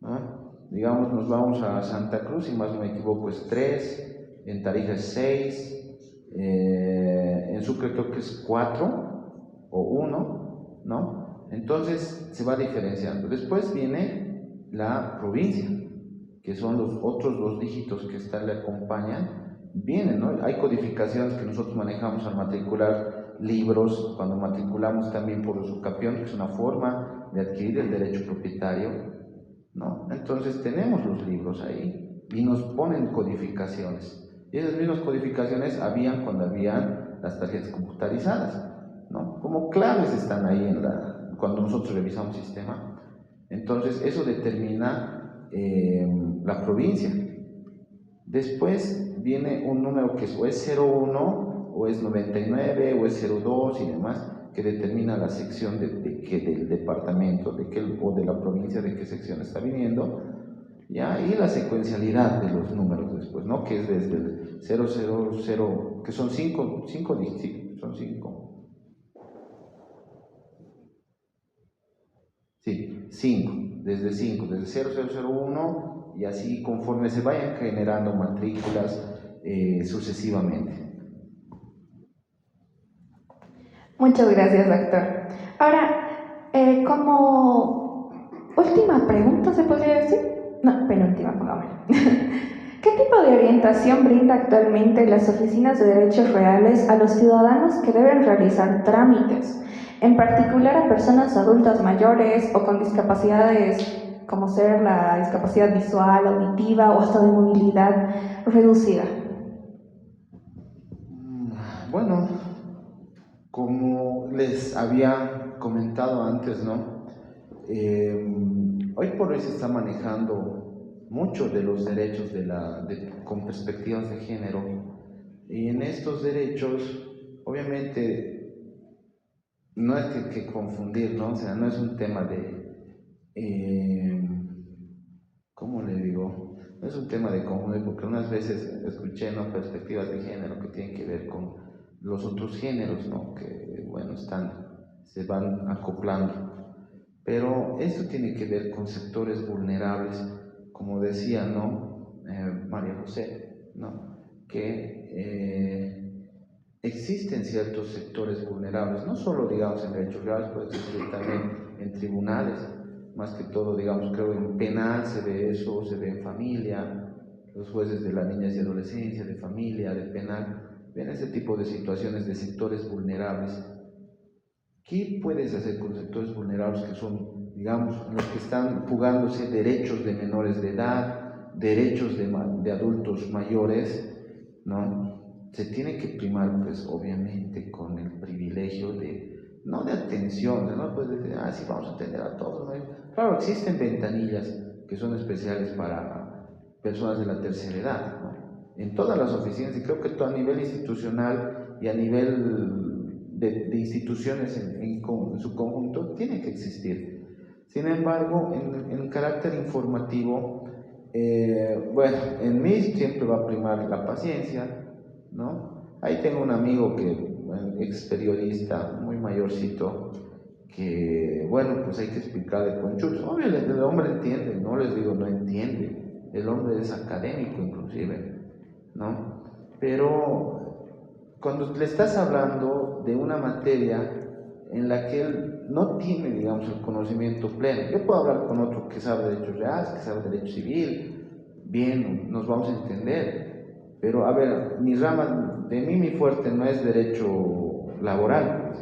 B: ¿no? Digamos, nos vamos a Santa Cruz, si más no me equivoco es 3, en Tarija es 6, en Sucre creo que es 4 o 1, ¿no? Entonces se va diferenciando. Después viene la provincia, que son los otros dos dígitos que le acompañan. Vienen, ¿no? Hay codificaciones que nosotros manejamos al matricular libros, cuando matriculamos también por usucapión, que es una forma de adquirir el derecho propietario, ¿no? Entonces tenemos los libros ahí y nos ponen codificaciones. Y esas mismas codificaciones habían cuando habían las tarjetas computarizadas, ¿no? Como claves están ahí cuando nosotros revisamos sistema. Entonces eso determina la provincia. Después viene un número que o es 01, o es 99, o es 02 y demás, que determina la sección del departamento o de la provincia de qué sección está viniendo, ¿ya? Y la secuencialidad de los números después, ¿no? Que es desde el 000, que son 5 dígitos, son 5. Sí, 5, desde 0001 y así conforme se vayan generando matrículas sucesivamente.
A: Muchas gracias, doctor. Ahora, como última pregunta, ¿se podría decir? No, penúltima, pongámosle. ¿Qué tipo de orientación brinda actualmente las oficinas de derechos reales a los ciudadanos que deben realizar trámites, en particular a personas adultas mayores o con discapacidades como ser la discapacidad visual, auditiva o hasta de movilidad reducida?
B: Bueno, como les había comentado antes, ¿no? Hoy por hoy se está manejando mucho de los derechos con perspectivas de género, y en estos derechos, obviamente, no es que confundir, ¿no? O sea, no es un tema ¿cómo le digo? No es un tema de confundir, porque unas veces escuché, ¿no?, perspectivas de género que tienen que ver con los otros géneros, ¿no?, que, bueno, se van acoplando. Pero esto tiene que ver con sectores vulnerables, como decía, ¿no?, María José, ¿no?, que existen ciertos sectores vulnerables, no solo, digamos, en derechos reales, puede existir también en tribunales, más que todo, digamos, creo en penal se ve eso, se ve en familia, los jueces de la niñez y adolescencia, de familia, de penal, ven ese tipo de situaciones de sectores vulnerables. ¿Qué puedes hacer con sectores vulnerables que son, digamos, los que están jugándose derechos de menores de edad, derechos de adultos mayores, ¿no? Se tiene que primar, pues, obviamente, con el privilegio no de atención, no puedes decir, sí, vamos a atender a todos, ¿no? Claro, existen ventanillas que son especiales para personas de la tercera edad, ¿no?, en todas las oficinas, y creo que todo a nivel institucional y a nivel de instituciones en su conjunto tiene que existir. Sin embargo, en carácter informativo, bueno, en mí siempre va a primar la paciencia, ¿no? Ahí tengo un amigo ex periodista, muy mayorcito, que, bueno, pues hay que explicarle con churros. Obviamente el hombre entiende, no les digo no entiende, el hombre es académico inclusive, ¿no? Pero cuando le estás hablando de una materia en la que él no tiene, digamos, el conocimiento pleno, yo puedo hablar con otro que sabe derechos reales, que sabe derecho civil, bien, nos vamos a entender, pero a ver, mi fuerte no es derecho laboral,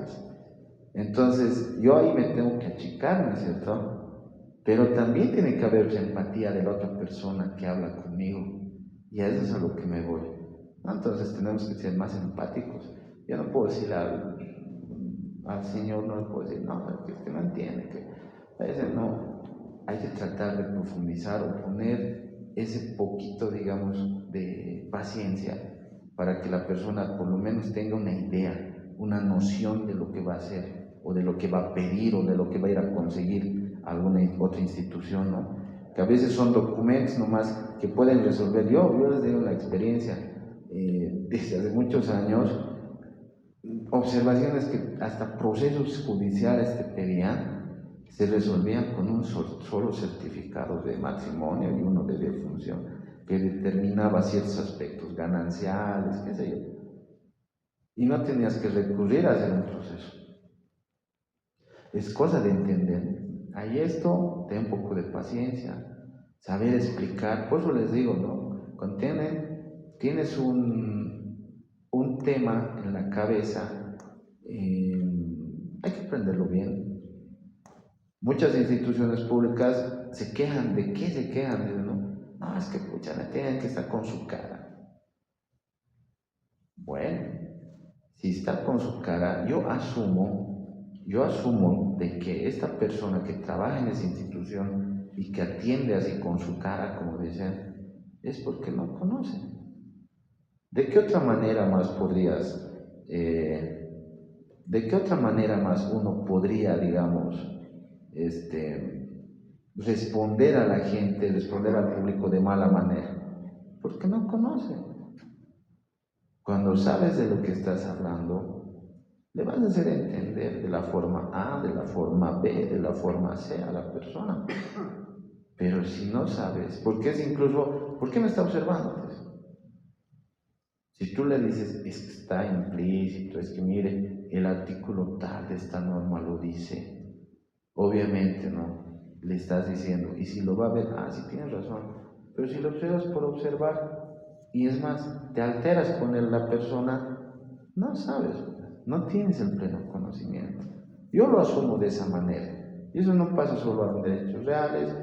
B: entonces yo ahí me tengo que achicar, ¿no es cierto? Pero también tiene que haber empatía de la otra persona que habla conmigo, y a eso es a lo que me voy. ¿no? Entonces tenemos que ser más empáticos. Yo no puedo decir al Señor, no le puedo decir, no, que usted no entiende, que a veces no, hay que tratar de profundizar o poner ese poquito, digamos, de paciencia para que la persona por lo menos tenga una idea, una noción de lo que va a hacer, o de lo que va a pedir, o de lo que va a ir a conseguir alguna otra institución, ¿no? Que a veces son documentos nomás que pueden resolver. Yo les digo la experiencia, desde hace muchos años, observaciones que hasta procesos judiciales que pedían se resolvían con un solo certificado de matrimonio y uno de defunción que determinaba ciertos aspectos gananciales, qué sé yo, y no tenías que recurrir a hacer un proceso. Es cosa de entender. Hay esto, ten un poco de paciencia, saber explicar. Por eso les digo, ¿no? Cuando tienes un tema en la cabeza, hay que aprenderlo bien. Muchas instituciones públicas se quejan. ¿De qué se quejan? Dicen, no, es que pucha, me tienen que estar con su cara. Bueno, si está con su cara, yo asumo de que esta persona que trabaja en esa institución y que atiende así con su cara, como dicen, es porque no conoce. ¿De qué otra manera más de qué otra manera más uno podría, digamos, responder a la gente, responder al público de mala manera? Porque no conoce. Cuando sabes de lo que estás hablando, le vas a hacer entender de la forma A, de la forma B, de la forma C a la persona. Pero si no sabes, ¿por qué me está observando? Si tú le dices, es que está implícito, es que mire, el artículo tal de esta norma lo dice, obviamente no, le estás diciendo, y si lo va a ver, sí tienes razón, pero si lo observas por observar, y es más, te alteras con la persona, no sabes, no tienes el pleno conocimiento. Yo lo asumo de esa manera, y eso no pasa solo en derechos reales,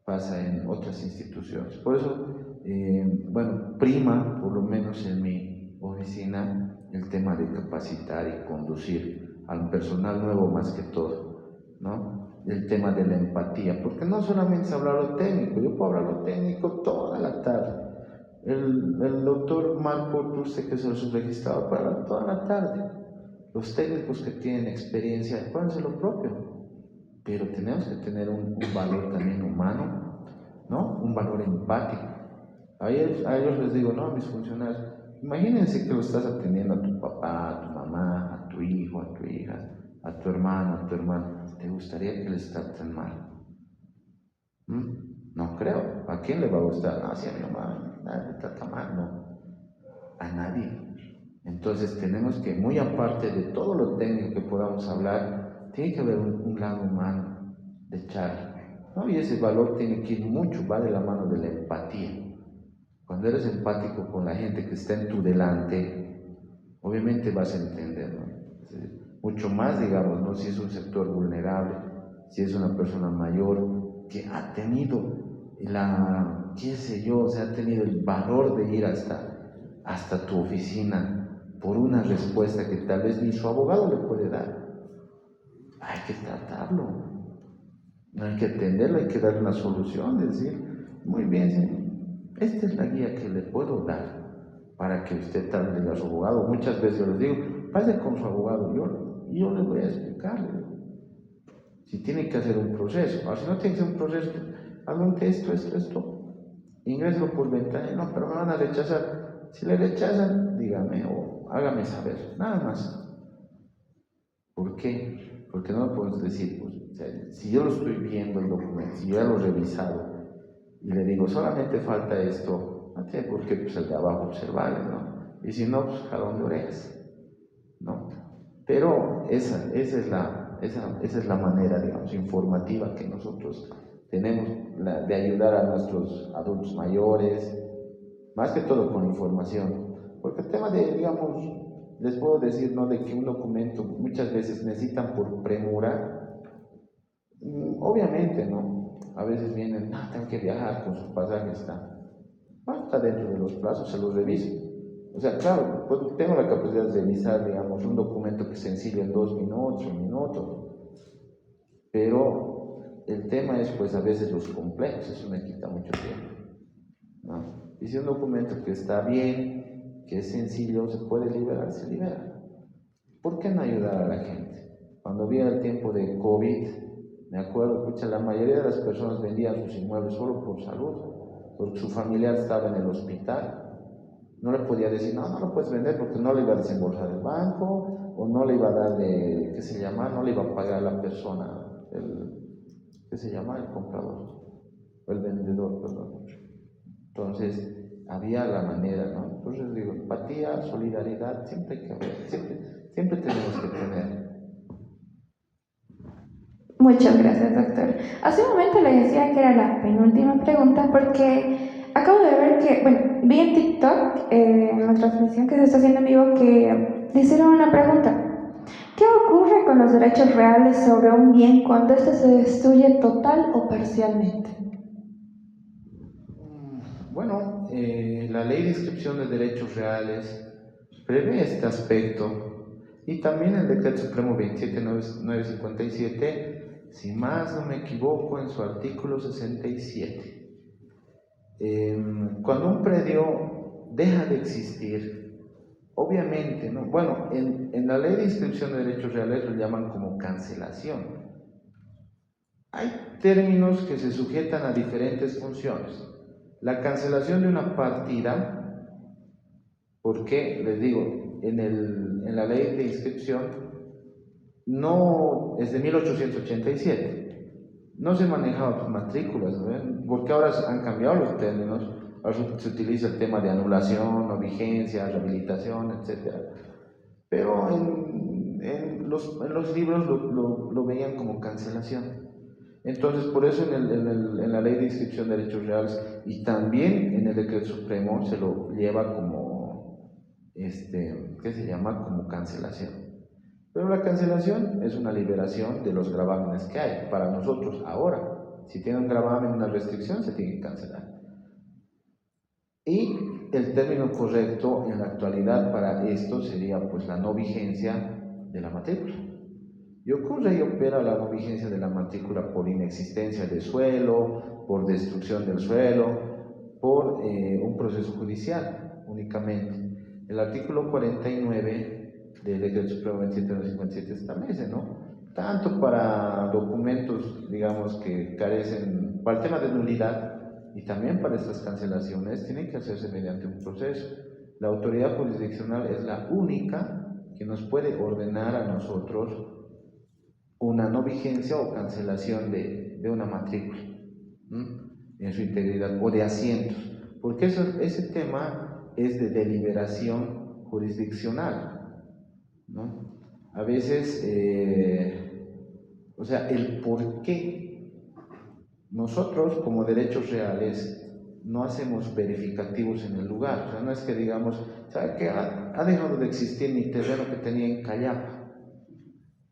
B: pasa en otras instituciones. Por eso, prima, por lo menos en mi oficina, el tema de capacitar y conducir al personal nuevo más que todo, ¿no? El tema de la empatía, porque no solamente es hablar lo técnico, yo puedo hablar lo técnico toda la tarde. El doctor Marco Ortuste, que es el subregistrado, puede hablar toda la tarde. Los técnicos que tienen experiencia pueden hacer lo propio. Pero tenemos que tener un valor también humano, ¿no? Un valor empático. A ellos les digo, no, a mis funcionarios, imagínense que lo estás atendiendo a tu papá, a tu mamá, a tu hijo, a tu hija, a tu hermano, a tu hermano. ¿Te gustaría que les traten mal? No creo. ¿A quién le va a gustar? No, si a mi mamá nadie le trata mal, no. A nadie. Entonces tenemos que, muy aparte de todo lo técnico que podamos hablar, tiene que haber un lado humano de charla, ¿no? Y ese valor tiene que ir mucho, va de la mano de la empatía. Cuando eres empático con la gente que está en tu delante, obviamente vas a entender, ¿no? Mucho más, digamos, ¿no? Si es un sector vulnerable, si es una persona mayor que ha tenido qué sé yo, o sea, ha tenido el valor de ir hasta tu oficina por una respuesta que tal vez ni su abogado le puede dar. Hay que tratarlo, hay que atenderlo, hay que darle una solución, decir, muy bien, señor, esta es la guía que le puedo dar para que usted hable a su abogado. Muchas veces yo les digo, pase con su abogado, yo le voy a explicarle. Si tiene que hacer un proceso, ahora si no tiene que hacer un proceso, adelante esto, ingréselo por ventana, no, pero me van a rechazar. Si le rechazan, dígame o hágame saber, nada más. ¿Por qué? Porque no podemos decir, pues, o sea, si yo lo estoy viendo el documento, si yo ya lo he revisado y le digo, solamente falta esto, no tiene por qué pues, el de abajo observarle, ¿no? Y si no, pues jalón de orejas, ¿no? Pero esa es la manera, digamos, informativa que nosotros tenemos de ayudar a nuestros adultos mayores, más que todo con información. Porque el tema de, digamos, les puedo decir, ¿no? De que un documento muchas veces necesitan por premura, obviamente, ¿no? A veces vienen, tengo que viajar con su pasaje, está dentro de los plazos, se los reviso. O sea, claro, pues tengo la capacidad de revisar, digamos, un documento que es sencillo en 2 minutos, 1 minuto, pero el tema es, pues, a veces los complejos, eso me quita mucho tiempo, ¿no? Y si un documento que está bien, que es sencillo, se puede liberar, se libera. ¿Por qué no ayudar a la gente? Cuando había el tiempo de COVID, me acuerdo, pucha, la mayoría de las personas vendían sus inmuebles solo por salud, porque su familiar estaba en el hospital. No le podía decir, no, no lo puedes vender porque no le iba a desembolsar el banco, o no le iba a dar, ¿qué se llama? No le iba a pagar a la persona, ¿qué se llama? El comprador, o el vendedor, perdón. Entonces, había la manera, ¿no? Entonces digo, empatía, solidaridad, siempre hay que haber, siempre tenemos que tener.
A: Muchas gracias, doctor. Hace un momento le decía que era la penúltima pregunta porque acabo de ver que, bueno, vi en TikTok, en la transmisión que se está haciendo en vivo, que le hicieron una pregunta. ¿Qué ocurre con los derechos reales sobre un bien cuando éste se destruye total o parcialmente?
B: Bueno, la Ley de Inscripción de Derechos Reales prevé este aspecto y también el Decreto Supremo 27957, si más no me equivoco, en su artículo 67. Cuando un predio deja de existir, obviamente, ¿no? Bueno, en la Ley de Inscripción de Derechos Reales lo llaman como cancelación. Hay términos que se sujetan a diferentes funciones. La cancelación de una partida, porque les digo, en la ley de inscripción no es de 1887, no se manejaban matrículas, ¿no? Porque ahora han cambiado los términos, ahora se utiliza el tema de anulación o vigencia, rehabilitación, etc. Pero en los libros lo veían como cancelación. Entonces, por eso en la Ley de Inscripción de Derechos Reales y también en el Decreto Supremo se lo lleva como, ¿qué se llama? Como cancelación. Pero la cancelación es una liberación de los gravámenes que hay para nosotros ahora. Si tiene un gravamen, una restricción, se tiene que cancelar. Y el término correcto en la actualidad para esto sería pues la no vigencia de la matrícula. Y ocurre y opera la no vigencia de la matrícula por inexistencia de suelo, por destrucción del suelo, por un proceso judicial únicamente. El artículo 49 del Decreto Supremo 27957 establece, ¿no? Tanto para documentos, digamos, que carecen, para el tema de nulidad y también para estas cancelaciones, tienen que hacerse mediante un proceso. La autoridad jurisdiccional es la única que nos puede ordenar a nosotros una no vigencia o cancelación de una matrícula, ¿m? En su integridad, o de asientos, porque ese tema es de deliberación jurisdiccional, ¿no? A veces, o sea, el por qué nosotros como derechos reales no hacemos verificativos en el lugar. O sea, no es que digamos, ¿sabe qué? Ha dejado de existir mi terreno que tenía en Callapa.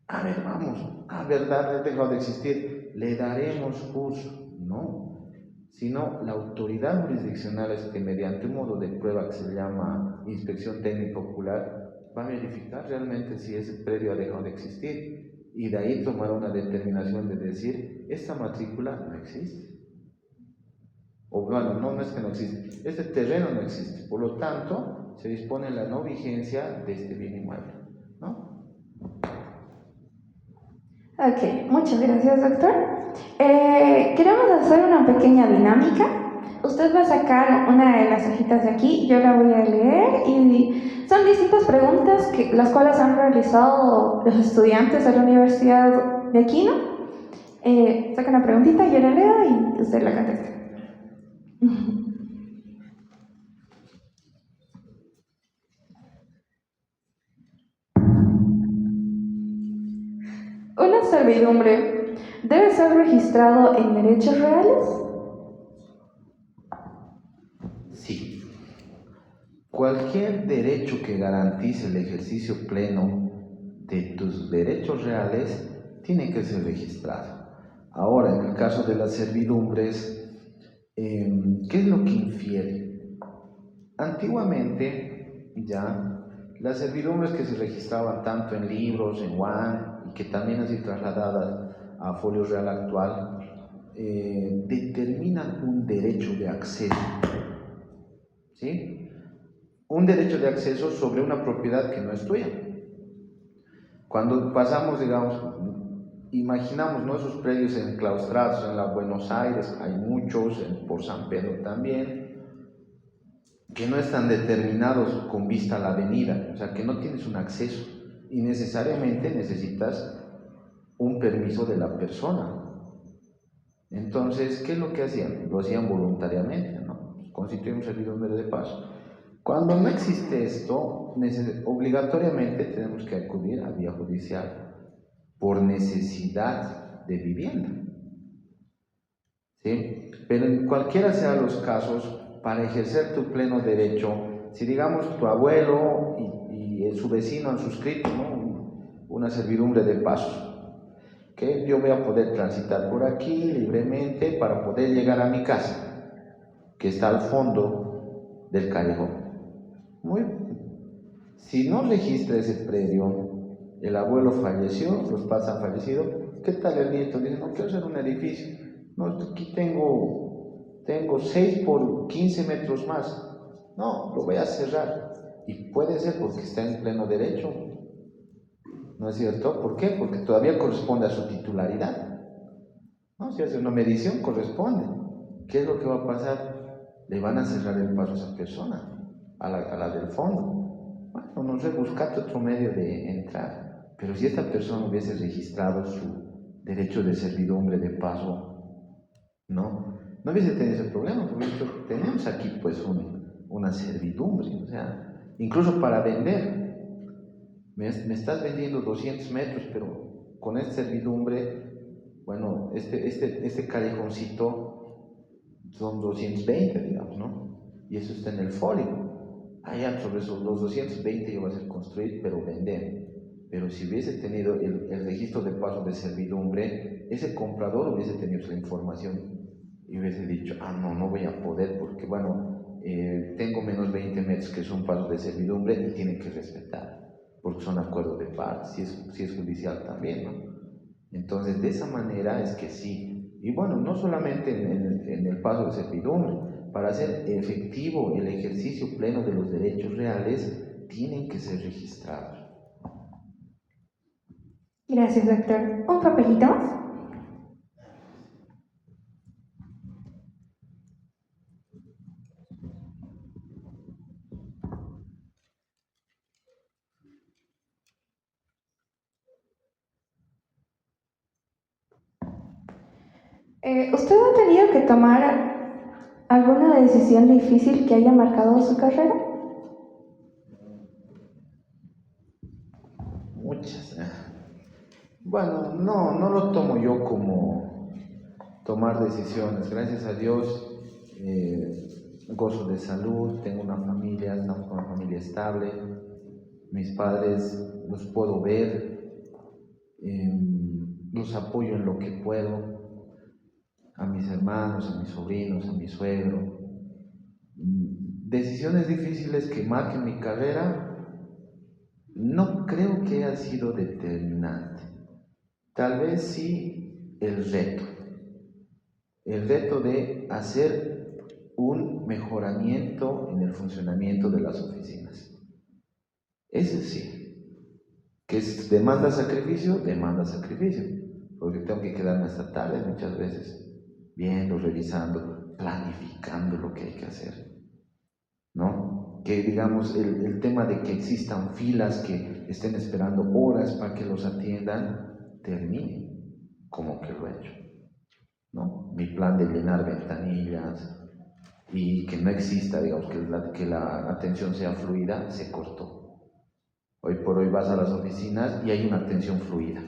B: A ver, vamos, verdad, ha dejado de existir, le daremos curso. No, sino la autoridad jurisdiccional es que mediante un modo de prueba que se llama inspección técnica ocular va a verificar realmente si ese predio ha dejado de existir y de ahí tomar una determinación de decir, esta matrícula no existe. O bueno, no es que no existe, este terreno no existe, por lo tanto se dispone la no vigencia de este bien inmueble, ¿no?
A: Ok, muchas gracias, doctor. Queremos hacer una pequeña dinámica. Usted va a sacar una de las hojitas de aquí, yo la voy a leer y son distintas preguntas las cuales han realizado los estudiantes de la Universidad de Aquino. Saca una preguntita, yo la leo y usted la contesta. ¿Una servidumbre debe ser registrado en derechos reales?
B: Sí. Cualquier derecho que garantice el ejercicio pleno de tus derechos reales tiene que ser registrado. Ahora, en el caso de las servidumbres, ¿qué es lo que infiere? Antiguamente, ya las servidumbres que se registraban tanto en libros, en WAN, y que también han sido trasladadas a folio real actual, determinan un derecho de acceso, ¿sí? Un derecho de acceso sobre una propiedad que no es tuya. Cuando pasamos, digamos, imaginamos, ¿no?, esos predios enclaustrados en la Buenos Aires, hay muchos, por San Pedro también, que no están determinados con vista a la avenida, o sea, que no tienes un acceso y necesariamente necesitas un permiso de la persona. Entonces, ¿qué es lo que hacían? Lo hacían voluntariamente, ¿no? Constituyen un servidumbre de paso. Cuando no existe esto, obligatoriamente tenemos que acudir a vía judicial por necesidad de vivienda, ¿sí? Pero en cualquiera sean los casos, para ejercer tu pleno derecho, si digamos tu abuelo y su vecino han suscrito, ¿no?, una servidumbre de paso, que yo voy a poder transitar por aquí libremente para poder llegar a mi casa, que está al fondo del callejón. Muy bien. Si no registra ese predio, el abuelo falleció, los padres han fallecido, ¿qué tal el nieto? Dice, no quiero hacer un edificio. No, aquí tengo 6 por 15 metros más. No, lo voy a cerrar. Y puede ser porque está en pleno derecho. ¿No es cierto? ¿Por qué? Porque todavía corresponde a su titularidad. ¿No? Si hace una medición, corresponde. ¿Qué es lo que va a pasar? Le van a cerrar el paso a esa persona, a la del fondo. Bueno, no sé, buscate otro medio de entrar. Pero si esta persona hubiese registrado su derecho de servidumbre de paso, no hubiese tenido ese problema, porque tenemos aquí pues una servidumbre, o sea, incluso para vender. Me estás vendiendo 200 metros, pero con esta servidumbre, bueno, este callejoncito son 220, digamos, ¿no? Y eso está en el folio. Allá sobre esos los 220 yo voy a hacer construir, pero vender. Pero si hubiese tenido el registro de paso de servidumbre, ese comprador hubiese tenido esa información y hubiese dicho, no voy a poder porque, bueno, tengo menos 20 metros que son pasos de servidumbre y tienen que respetar, porque son acuerdos de partes, si es judicial también, ¿no? Entonces, de esa manera es que sí. Y bueno, no solamente en el paso de servidumbre, para hacer efectivo el ejercicio pleno de los derechos reales, tienen que ser registrados.
A: Gracias, doctor. ¿Un papelito más? ¿Usted ha tenido que tomar alguna decisión difícil que haya marcado su carrera?
B: Muchas. Bueno, no lo tomo yo como tomar decisiones. Gracias a Dios, gozo de salud, tengo una familia, estamos con una familia estable. Mis padres los puedo ver, los apoyo en lo que puedo. A mis hermanos, a mis sobrinos, a mi suegro. Decisiones difíciles que marquen mi carrera, no creo que haya sido determinante. Tal vez sí el reto de hacer un mejoramiento en el funcionamiento de las oficinas. Ese sí, que demanda sacrificio, porque tengo que quedarme hasta tarde muchas veces, viendo, revisando, planificando lo que hay que hacer, ¿no? Que digamos el tema de que existan filas que estén esperando horas para que los atiendan, termine como que lo he hecho, ¿no? Mi plan de llenar ventanillas y que no exista, digamos, que la atención sea fluida, se cortó. Hoy por hoy vas a las oficinas y hay una atención fluida.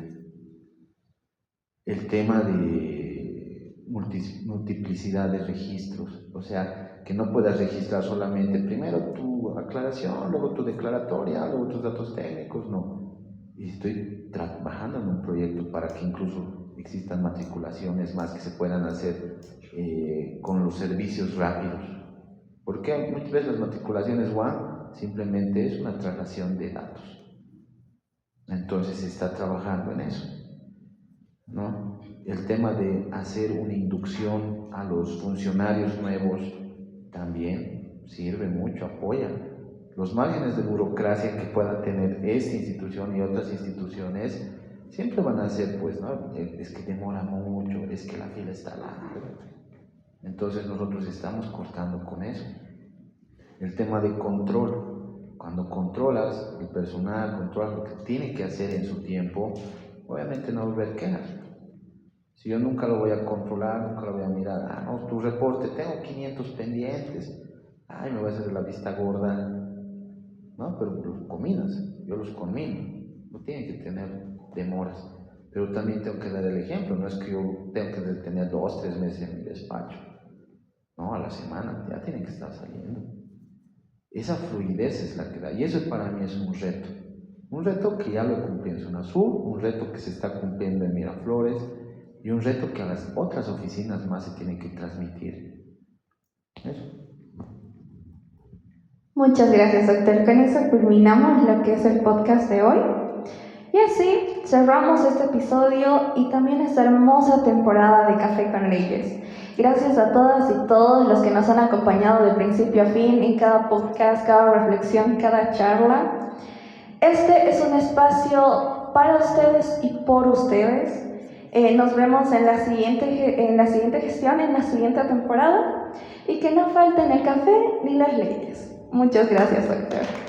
B: El tema de multiplicidad de registros, o sea, que no puedas registrar solamente primero tu aclaración, luego tu declaratoria, luego tus datos técnicos, no. Y estoy trabajando en un proyecto para que incluso existan matriculaciones más que se puedan hacer con los servicios rápidos. Porque muchas veces las matriculaciones WAN simplemente es una traslación de datos. Entonces se está trabajando en eso, ¿no? El tema de hacer una inducción a los funcionarios nuevos también sirve mucho, apoya. Los márgenes de burocracia que pueda tener esta institución y otras instituciones siempre van a ser, pues, ¿no? Es que demora mucho, es que la fila está larga. Entonces nosotros estamos cortando con eso. El tema de control, cuando controlas el personal, controlas lo que tiene que hacer en su tiempo, obviamente no va a haber quejas. Si yo nunca lo voy a controlar, nunca lo voy a mirar, no, tu reporte, tengo 500 pendientes, ay, me vas a hacer la vista gorda, ¿no? Pero los combinas, yo los combino, no tienen que tener demoras, pero también tengo que dar el ejemplo, no es que yo tengo que tener 2, 3 meses en mi despacho, no, a la semana ya tienen que estar saliendo. Esa fluidez es la que da, y eso para mí es un reto que ya lo cumplí en Zona Sur, un reto que se está cumpliendo en Miraflores, y un reto que a las otras oficinas más se tiene que transmitir. Eso.
A: Muchas gracias, doctor. Con eso culminamos lo que es el podcast de hoy. Y así cerramos este episodio y también esta hermosa temporada de Café con Leyes. Gracias a todas y todos los que nos han acompañado de principio a fin en cada podcast, cada reflexión, cada charla. Este es un espacio para ustedes y por ustedes. Nos vemos en la siguiente gestión, en la siguiente temporada, y que no falten el café ni las leyes. Muchas gracias, doctor.